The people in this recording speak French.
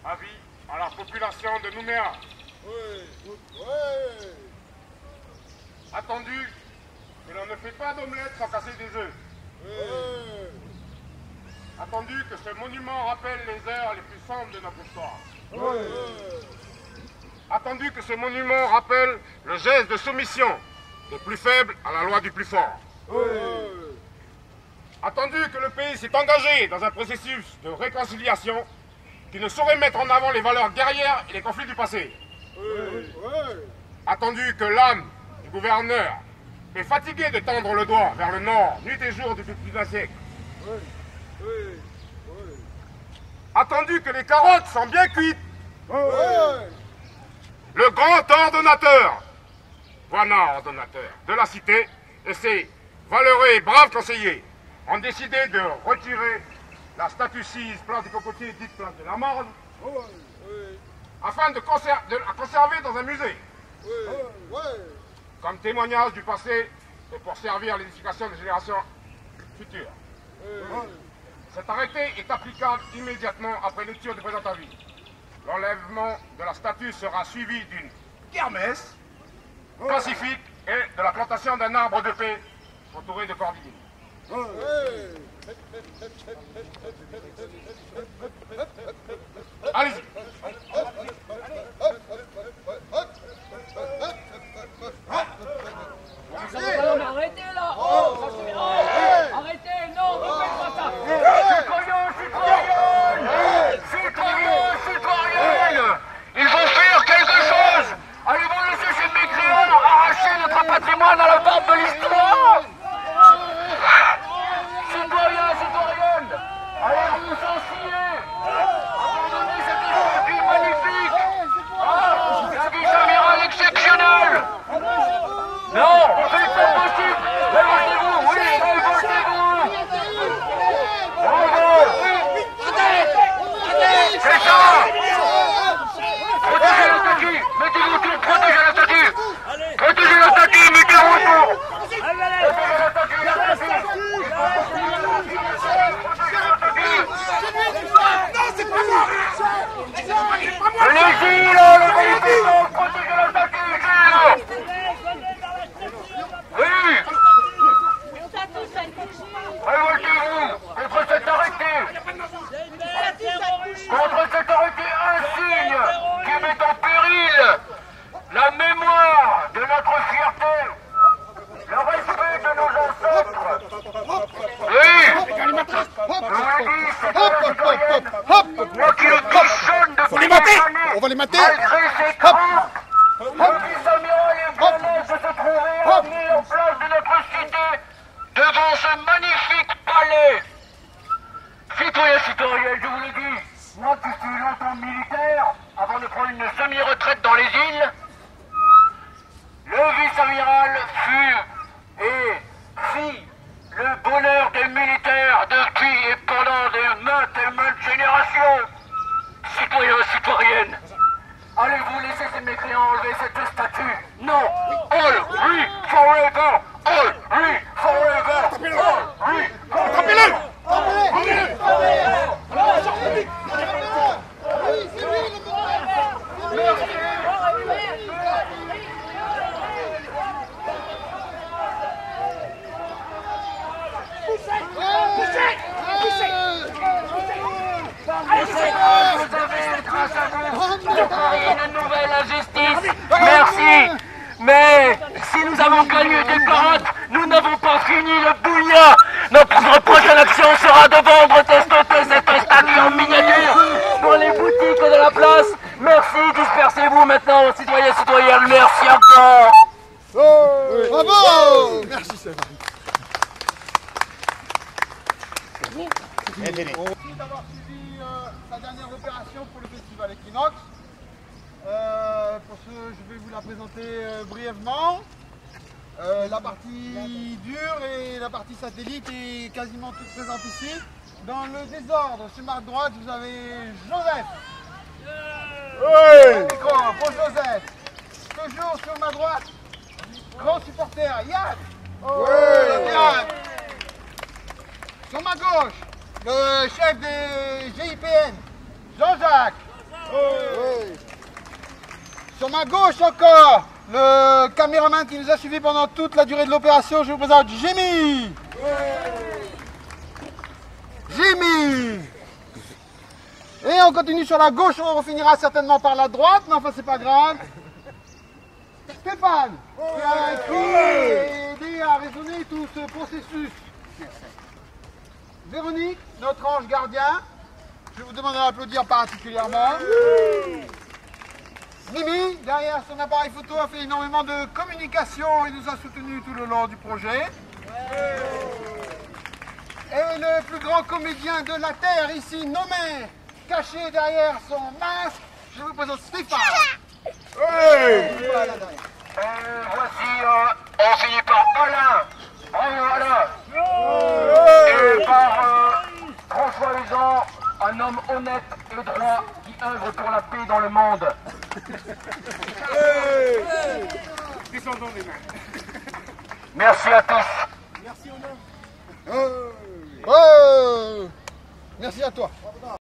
Avis à la population de Nouméa. Oui. Attendu que l'on ne fait pas d'omelette sans casser des œufs. Attendu que ce monument rappelle les heures les plus sombres de notre histoire. Attendu que ce monument rappelle le geste de soumission des plus faibles à la loi du plus fort. Attendu que le pays s'est engagé dans un processus de réconciliation qui ne saurait mettre en avant les valeurs guerrières et les conflits du passé. Attendu que l'âme du gouverneur est fatiguée de tendre le doigt vers le nord, nuit et jour depuis plus d'un siècle. Attendu que les carottes sont bien cuites. Le grand ordonnateur, voilà ordonnateur, de la cité et ses valeureux et braves conseillers ont décidé de retirer la statue 6, place des Cocotiers, dite place de la Marne, afin de la conserver dans un musée, comme témoignage du passé et pour servir à l'édification des générations futures. Cet arrêté est applicable immédiatement après lecture du présent avis. L'enlèvement de la statue sera suivi d'une kermesse pacifique et de la plantation d'un arbre de paix entouré de cordillers. Allez-y. Non mais arrêtez là. Arrêtez, non, ne faites pas ça. Citoyens, il faut faire quelque chose. Allez-vous laisser ces mécréants arracher notre patrimoine à la barbe de l'histoire? Citoyens, citoyennes, allez vous censurer. Abandonnez cette statue magnifique. La vice amiral exceptionnelle. Non, c'est pas possible. Révoltez-vous, oui, révoltez-vous. Bravo. C'est ça. Protégez la statue. Mettez-vous autour, protégez la statue. Protégez la statue, mettez-vous autour. Protégez la statue. Allez-y, là, le révoltez-vous, protégez la statue, Gilles. Oui. Révoltez-vous contre cet arrêté. Contre cet arrêté insigne qui met en péril la mémoire de notre fierté, le respect de nos ancêtres. Oui, je vous l'ai dit, c'est la citoyenne. Moi qui le bichonne depuis des années, malgré ses craintes, le vice-amiral est bien aise de se trouver amené en place de notre cité devant ce magnifique palais. Citoyens, citoyennes, je vous le dis, moi qui suis longtemps militaire, avant de prendre une semi-retraite dans les îles, le vice-amiral fut et fit le bonheur des militaires depuis et pendant de maintes générations. Citoyens, citoyennes, allez-vous laisser ces mécréants enlever cette statue? Non! All we forever! All we forever! All we forever! Grâce à vous, je ferai une nouvelle injustice. Merci. Mais si nous avons gagné des carottes, nous n'avons pas fini le bouillon. Notre prochaine action sera de vendre testoter cette statue en miniature dans les boutiques de la place. Merci, dispersez-vous maintenant, citoyens, citoyennes. Merci encore. Bravo. Merci, Stéphane. Merci d'avoir suivi sa dernière opération pour le festival Equinox. Pour ce, je vais vous la présenter brièvement. La partie dure et la partie satellite est quasiment toute présente ici. Dans le désordre, sur ma droite, vous avez Joseph. Oui. Pour Joseph. Toujours sur ma droite, grand supporter, Yann. Oui. Yann. Sur ma gauche, le chef des GIPN, Jean-Jacques. Oui. Sur ma gauche encore, le caméraman qui nous a suivis pendant toute la durée de l'opération, je vous présente Jimmy. Jimmy. Et on continue sur la gauche, on finira certainement par la droite, mais enfin c'est pas grave. Stéphane, qui a écrit et aidé à raisonner tout ce processus. Véronique, notre ange gardien, je vous demande d'applaudir particulièrement. Mimi, derrière son appareil photo, a fait énormément de communication et nous a soutenus tout le long du projet. Et le plus grand comédien de la Terre ici, nommé, caché derrière son masque, je vous présente Stéphane. Voilà derrière. Voici, on finit par Alain. Bravo Alain. Et par François Lézan, un homme honnête et droit qui œuvre pour la paix dans le monde. Descendons les mains. Merci à tous. Merci à toi.